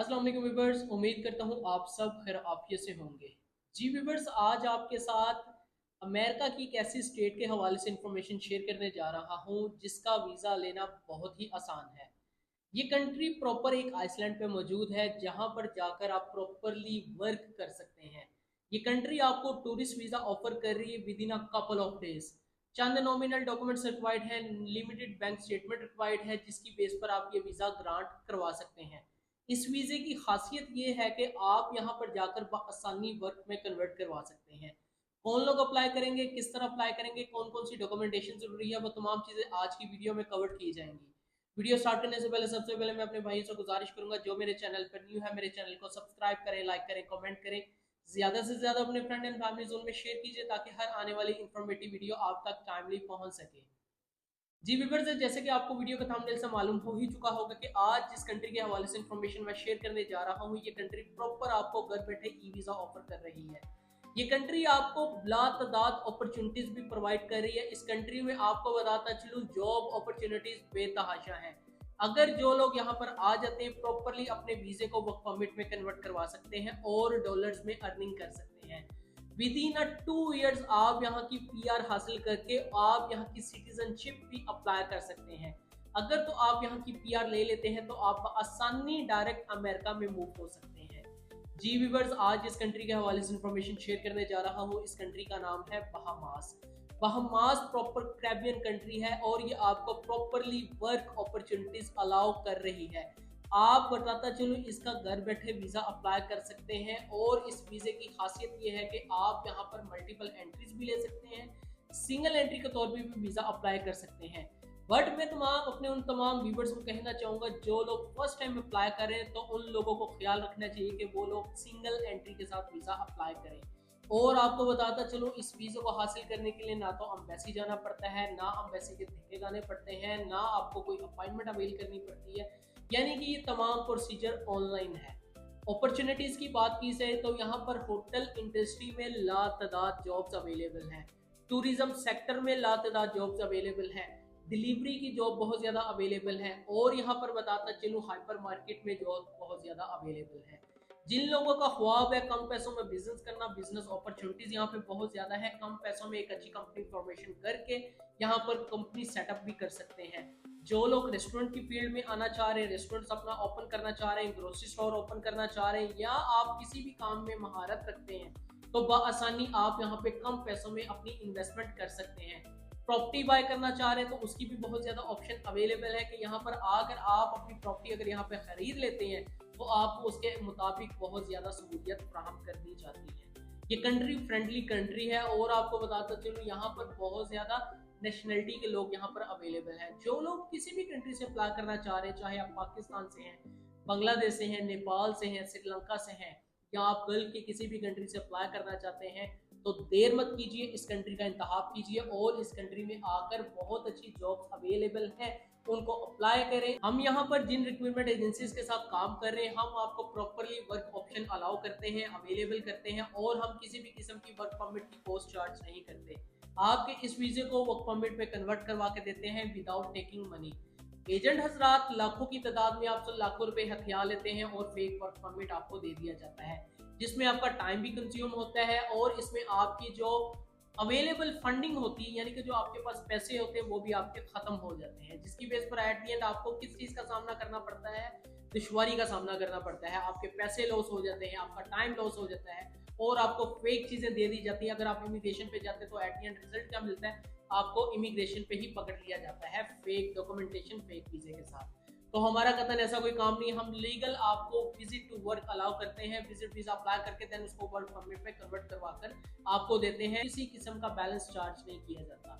अस्सलाम वालेकुम व्यूअर्स, उम्मीद करता हूँ आप सब खैर आफियत से होंगे। जी व्यूअर्स, आज आपके साथ अमेरिका की एक ऐसी स्टेट के हवाले से इंफॉर्मेशन शेयर करने जा रहा हूँ जिसका वीज़ा लेना बहुत ही आसान है। ये कंट्री प्रॉपर एक आइसलैंड पे मौजूद है जहाँ पर जाकर आप प्रॉपरली वर्क कर सकते हैं। ये कंट्री आपको टूरिस्ट वीज़ा ऑफर कर रही है with in a couple of days. Chand nominal documents required हैं, लिमिटेड बैंक स्टेटमेंट रिक्वायर्ड है जिसकी बेस पर आप ये वीज़ा ग्रांट करवा सकते हैं। इस वीज़े की खासियत ये है कि आप यहाँ पर जाकर आसानी वर्क में कन्वर्ट करवा सकते हैं। कौन लोग अप्लाई करेंगे, किस तरह अप्लाई करेंगे, कौन कौन सी डॉक्यूमेंटेशन जरूरी है, वो तमाम चीज़ें आज की वीडियो में कवर की जाएंगी। वीडियो स्टार्ट करने से पहले सबसे पहले मैं अपने भाइयों से गुजारिश करूंगा जो मेरे चैनल पर न्यू है, मेरे चैनल को सब्सक्राइब करें, लाइक करें, कमेंट करें, ज्यादा से ज्यादा अपने फ्रेंड एंड फैमिली जोन में शेयर कीजिए ताकि हर आने वाली इंफॉर्मेटिव वीडियो आप तक टाइमली पहुंच सके। जी व्यूअर्स, जैसे कि आपको वीडियो का थंबनेल से मालूम हो ही चुका होगा कि आज जिस कंट्री के हवाले से इंफॉर्मेशन मैं शेयर करने जा रहा हूँ, ये कंट्री प्रॉपर आपको घर बैठे ई वीज़ा ऑफर कर रही है। ये कंट्री आपको लातादाद अपॉर्चुनिटीज भी प्रोवाइड कर रही है। इस कंट्री में आपको बताता चलूँ, जॉब अपॉर्चुनिटीज बेतहाशा हैं। अगर जो लोग यहाँ पर आ जाते हैं, प्रॉपरली अपने वीजे को वर्क परमिट में कन्वर्ट करवा सकते हैं और डॉलर्स में अर्निंग कर सकते हैं। विद इन अ 2 इयर्स आप यहाँ की पीआर हासिल करके आप यहाँ की सिटीजनशिप भी अप्लाई कर सकते हैं। अगर तो आप यहाँ की पीआर ले लेते हैं तो आप आसानी डायरेक्ट अमेरिका में मूव हो सकते हैं। जी व्यूअर्स, आज इस कंट्री के हवाले से इंफॉर्मेशन शेयर करने जा रहा हूँ। इस कंट्री का नाम है Bahamas. Bahamas proper Caribbean country है और ये आपको प्रॉपरली वर्क अपॉर्चुनिटीज अलाउ कर रही है। आप बताता चलो, इसका घर बैठे वीजा अप्लाई कर सकते हैं और इस वीजे की खासियत ये है कि आप यहाँ पर मल्टीपल एंट्रीज भी ले सकते हैं, सिंगल एंट्री के तौर पर भी वीजा अप्लाई कर सकते हैं। बट मैं अपने उन तमाम व्यूवर्स को कहना चाहूंगा जो लोग फर्स्ट टाइम अप्लाई करें तो उन लोगों को ख्याल रखना चाहिए कि वो लोग सिंगल एंट्री के साथ वीजा अप्लाई करें। और आपको बताता चलो, इस वीजा को हासिल करने के लिए ना तो अम्बेसी जाना पड़ता है, ना अम्बेसी के धक्के गाने पड़ते हैं, ना आपको कोई अपॉइंटमेंट अवेल करनी पड़ती है। यानी कि ये तमाम प्रोसीजर ऑनलाइन है। अपॉर्चुनिटीज की बात की जाए तो यहाँ पर होटल इंडस्ट्री में लातादाद जॉब्स अवेलेबल हैं, टूरिज्म सेक्टर में लातादाद जॉब्स अवेलेबल हैं, डिलीवरी की जॉब बहुत ज़्यादा अवेलेबल है और यहाँ पर बताता चलूँ हाइपर मार्केट में जॉब बहुत ज़्यादा अवेलेबल है। जिन लोगों का ख्वाब है कम पैसों में बिजनेस करना, बिजनेस अपॉर्चुनिटीज यहाँ पे बहुत ज़्यादा है। कम पैसों में एक अच्छी कंपनी फॉर्मेशन करके यहाँ पर कंपनी सेटअप भी कर सकते हैं। जो लोग रेस्टोरेंट की फील्ड में आना चाह रहे हैं, रेस्टोरेंट्स अपना ओपन करना चाह रहे हैं, ग्रोसरी स्टोर ओपन करना चाह रहे हैं, या आप किसी भी काम में महारत रखते हैं, तो बआसानी आप यहाँ पे कम पैसों में अपनी इन्वेस्टमेंट कर सकते हैं। प्रॉपर्टी बाय करना चाह रहे हैं तो उसकी भी बहुत ज्यादा ऑप्शन अवेलेबल है कि यहाँ पर आकर आप अपनी प्रॉपर्टी अगर यहाँ पे खरीद लेते हैं तो आपको उसके मुताबिक बहुत ज्यादा सहूलियत फ्राहम कर दी जाती है। ये कंट्री फ्रेंडली कंट्री है और आपको बताता चलूँ, यहाँ पर बहुत ज्यादा नेशनलिटी के लोग यहाँ पर अवेलेबल हैं। जो लोग किसी भी कंट्री से अप्लाई करना चाह रहे हैं, चाहे आप पाकिस्तान से हैं, बांग्लादेश से हैं, नेपाल से हैं, श्रीलंका से हैं, या आप गल्फ के किसी भी कंट्री से अप्लाई करना चाहते हैं, तो देर मत कीजिए, इस कंट्री का इंतखाब कीजिए और इस कंट्री में आकर बहुत अच्छी जॉब्स अवेलेबल हैं, उनको अप्लाई करें। हम यहाँ पर जिन रिक्रूटमेंट एजेंसीज के साथ काम कर रहे हैं, हम आपको प्रॉपरली वर्क ऑप्शन अलाउ करते हैं, अवेलेबल करते हैं और हम किसी भी किस्म की वर्क परमिट की कॉस्ट चार्ज नहीं करते। आपके इस वीजे को वर्क परमिट में कन्वर्ट करवा के देते हैं विदाउट टेकिंग मनी। एजेंट हजरात लाखों की तादाद में आपसे लाखों रुपए हथिया लेते हैं और फेक वर्क परमिट आपको दे दिया जाता है, जिसमें आपका टाइम भी कंज्यूम होता है और इसमें आपकी जो अवेलेबल फंडिंग होती है, यानी कि जो आपके पास पैसे होते हैं, वो भी आपके खत्म हो जाते हैं, जिसकी बेस पर एट दी एंड आपको किस चीज का सामना करना पड़ता है, दुश्वारी का सामना करना पड़ता है। आपके पैसे लॉस हो जाते हैं, आपका टाइम लॉस हो जाता है और आपको फेक चीजें दे दी जाती है। अगर आप इमिग्रेशन पे जाते हैं तो एट दी एंड रिजल्ट क्या मिलता है, आपको इमिग्रेशन पे ही पकड़ लिया जाता है फेक डॉक्यूमेंटेशन, फेक वीजे के साथ। तो हमारा कतन ऐसा कोई काम नहीं, हम लीगल आपको विजिट टू वर्क अलाउ करते हैं, विजिट वीजा अप्लाई करके देन उसको वर्क परमिट में कन्वर्ट करवाकर आपको देते हैं। किसी किस्म का बैलेंस चार्ज नहीं किया जाता।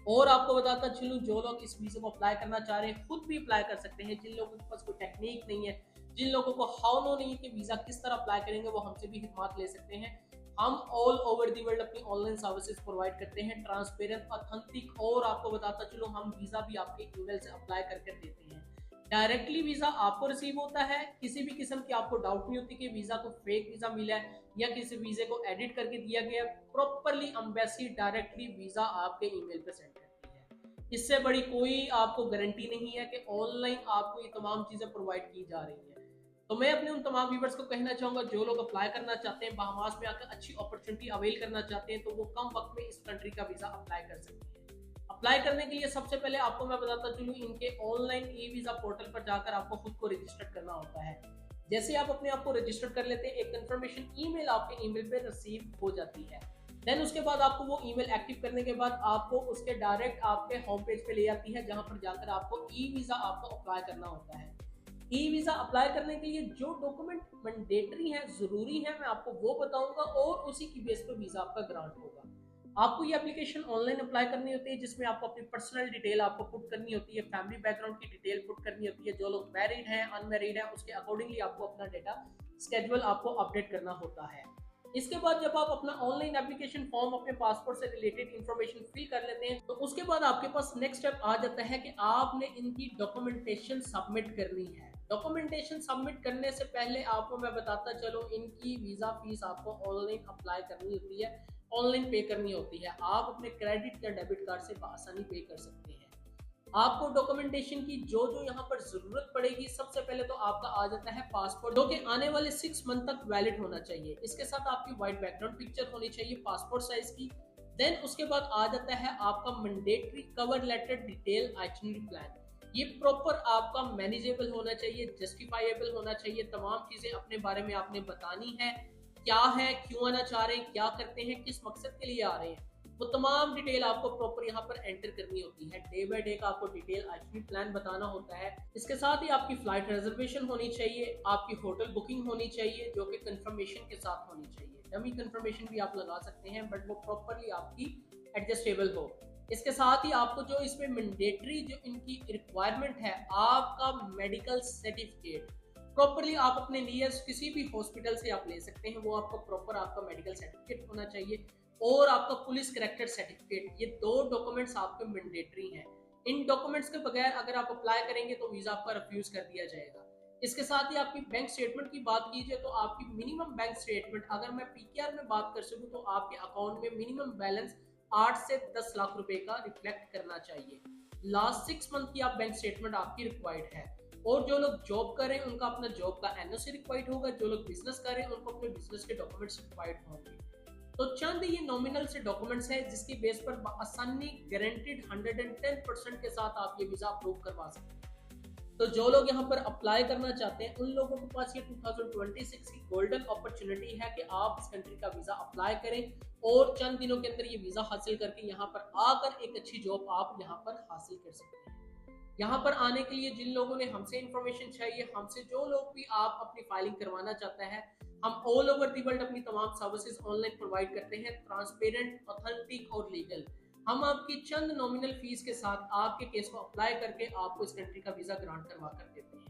और आपको बताता चलूं, जो लोग इस वीजा को अप्लाई करना चाह रहे हैं खुद भी अप्लाई कर सकते हैं। जिन लोगों के पास कोई टेक्निक नहीं है, जिन लोगों को हाउ नो नहीं है कि वीजा किस तरह अप्लाई करेंगे, वो हमसे भी खिदमत ले सकते हैं। हम ऑल ओवर दी वर्ल्ड अपनी ऑनलाइन सर्विसेज प्रोवाइड करते हैं, ट्रांसपेरेंट, ऑथेंटिक, और आपको बताता चलो हम वीजा भी आपके ईमेल से अप्लाई करके देते हैं। डायरेक्टली वीजा आपको रिसीव होता है, किसी भी किस्म की आपको डाउट नहीं होती कि वीजा को फेक वीजा मिला है या किसी वीजे को एडिट करके दिया गया। प्रॉपरली एम्बेसी डायरेक्टली वीजा आपके ईमेल पे सेंड करती है। इससे बड़ी कोई आपको गारंटी नहीं है कि ऑनलाइन आपको ये तमाम चीजें प्रोवाइड की जा रही है। तो मैं अपने उन तमाम व्यूवर्स को कहना चाहूँगा जो लोग अप्लाई करना चाहते हैं, बहामास में आकर अच्छी अपॉर्चुनिटी अवेल करना चाहते हैं, तो वो कम वक्त में इस कंट्री का वीज़ा अप्लाई कर सकते हैं। अप्लाई करने के लिए सबसे पहले आपको मैं बताता चलूँ, इनके ऑनलाइन ई वीज़ा पोर्टल पर जाकर आपको खुद को रजिस्टर करना होता है। जैसे आप अपने आप को रजिस्टर कर लेते हैं, एक कंफर्मेशन ईमेल आपके ईमेल पे रिसीव हो जाती है। देन उसके बाद आपको वो ईमेल एक्टिव करने के बाद आपको उसके डायरेक्ट आपके होम पेज पे ले आती है, जहां पर जाकर आपको ई वीज़ा आपको अप्लाई करना होता है। ई वीज़ा अप्लाई करने के लिए जो डॉक्यूमेंट मैंडेटरी हैं, ज़रूरी हैं, मैं आपको वो बताऊंगा और उसी की बेस पर वीज़ा आपका ग्रांट होगा। आपको ये एप्लीकेशन ऑनलाइन अप्लाई करनी होती है, जिसमें आपको अपनी पर्सनल डिटेल आपको पुट करनी होती है, फैमिली बैकग्राउंड की डिटेल पुट करनी होती है, जो लोग मैरिड हैं, अनमैरिड हैं, उसके अकॉर्डिंगली आपको अपना डेटा स्केड्यूल आपको अपडेट करना होता है। इसके बाद जब आप अपना ऑनलाइन एप्लीकेशन फॉर्म अपने पासपोर्ट से रिलेटेड इंफॉर्मेशन फिल कर लेते हैं, तो उसके बाद आपके पास नेक्स्ट स्टेप आ जाता है कि आपने इनकी डॉक्यूमेंटेशन सबमिट करनी है। डॉक्यूमेंटेशन सबमिट करने से पहले आपको मैं बताता चलूं, इनकी वीज़ा फीस आपको ऑनलाइन अप्लाई करनी होती है, ऑनलाइन पे करनी होती है। आप अपने क्रेडिट या डेबिट कार्ड से आसानी पे कर सकते हैं। आपको डॉक्यूमेंटेशन की जो जो यहाँ पर जरूरत पड़ेगी, सबसे पहले तो आपका आ जाता है पासपोर्ट, जो कि आने वाले 6 मंथ तक वैलिड होना चाहिए। इसके साथ आपकी वाइट बैकग्राउंड पिक्चर होनी चाहिए पासपोर्ट साइज की। देन उसके बाद आ जाता है आपका mandatory cover letter detail itinerary plan. ये प्रॉपर आपका मैनेजेबल होना चाहिए, जस्टिफाइएबल होना चाहिए। तमाम चीजें अपने बारे में आपने बतानी है, क्या है, क्यों आना चाह रहे हैं, क्या करते हैं, किस मकसद के लिए आ रहे हैं, वो तमाम डिटेल आपको प्रॉपर यहाँ पर एंटर करनी होती है। डे बाय डे का आपको डिटेल आइटनरी प्लान बताना होता है। इसके साथ ही आपकी फ्लाइट रिजर्वेशन होनी चाहिए, आपकी होटल बुकिंग होनी चाहिए, जो कि कंफर्मेशन के साथ होनी चाहिए। डमी कंफर्मेशन भी आप लगा सकते हैं, बट वो प्रॉपरली आपकी एडजस्टेबल हो। इसके साथ ही आपको जो इसमें मैंडेटरी जो इनकी रिक्वायरमेंट है, आपका मेडिकल सर्टिफिकेट प्रॉपरली आप अपने नियरेस्ट किसी भी हॉस्पिटल से आप ले सकते हैं, वो आपका प्रॉपर आपका मेडिकल सर्टिफिकेट होना चाहिए, और आपका पुलिस करेक्टेड सर्टिफिकेट। ये 2 डॉक्यूमेंट्स आपके मैंडेटरी हैं। इन डॉक्यूमेंट्स के बगैर अगर आप अप्लाई करेंगे तो वीजा आपका रिफ्यूज कर दिया जाएगा। इसके साथ ही आपकी बैंक स्टेटमेंट की बात कीजिए तो आपकी मिनिमम बैंक स्टेटमेंट, अगर मैं पीकेआर में बात कर सकूं, तो आपके अकाउंट में मिनिमम बैलेंस 8 से 10 लाख रुपए का रिफ्लेक्ट करना चाहिए। लास्ट 6 मंथ की आप बैंक स्टेटमेंट आपकी रिक्वायर्ड है। और जो लोग जॉब करें उनका अपना जॉब का एनओसी रिक्वायर्ड होगा, जो लोग बिजनेस करें उनको अपने बिजनेस के डॉक्यूमेंट्स रिक्वायर्ड होंगे। तो चंद ये नॉमिनल से डॉक्यूमेंट्स हैं जिसकी बेस पर आसानी गारंटीड 110% के साथ आप ये वीजा अप्रूव करवा सकते हैं। तो जो लोग यहाँ पर अप्लाई करना चाहते हैं, उन लोगों के पास ये 2026 की गोल्डन अपॉर्चुनिटी है कि आप इस कंट्री का वीजा अप्लाई करें और चंद दिनों के अंदर ये वीजा हासिल करके यहाँ पर आकर एक अच्छी जॉब आप यहाँ पर हासिल कर सकते हैं। यहाँ पर आने के लिए जिन लोगों ने हमसे इंफॉर्मेशन चाहिए, हमसे जो लोग भी आप अपनी फाइलिंग करवाना चाहते हैं, हम ऑल ओवर दी वर्ल्ड अपनी तमाम सर्विसेज ऑनलाइन प्रोवाइड करते हैं, ट्रांसपेरेंट, ऑथेंटिक और लीगल। हम आपकी चंद नॉमिनल फीस के साथ आपके केस को अप्लाई करके आपको इस कंट्री का वीजा ग्रांट करवा कर देते हैं।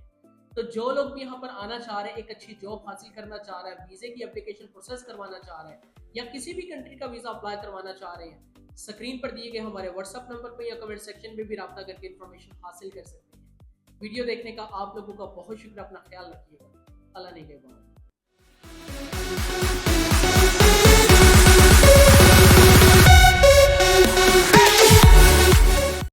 तो जो लोग भी यहाँ पर आना चाह रहे हैं, एक अच्छी जॉब हासिल करना चाह रहा है, वीजे की एप्लीकेशन प्रोसेस करवाना चाह रहा है, या किसी भी कंट्री का वीजा अप्लाई करवाना चाह रहे हैं, स्क्रीन पर दिए गए हमारे व्हाट्सएप नंबर पर या कमेंट सेक्शन में भी राब्ता करके इन्फॉर्मेशन हासिल कर सकते हैं। वीडियो देखने का आप लोगों का बहुत शुक्रिया। अपना ख्याल रखिएगा। अल्लाह ने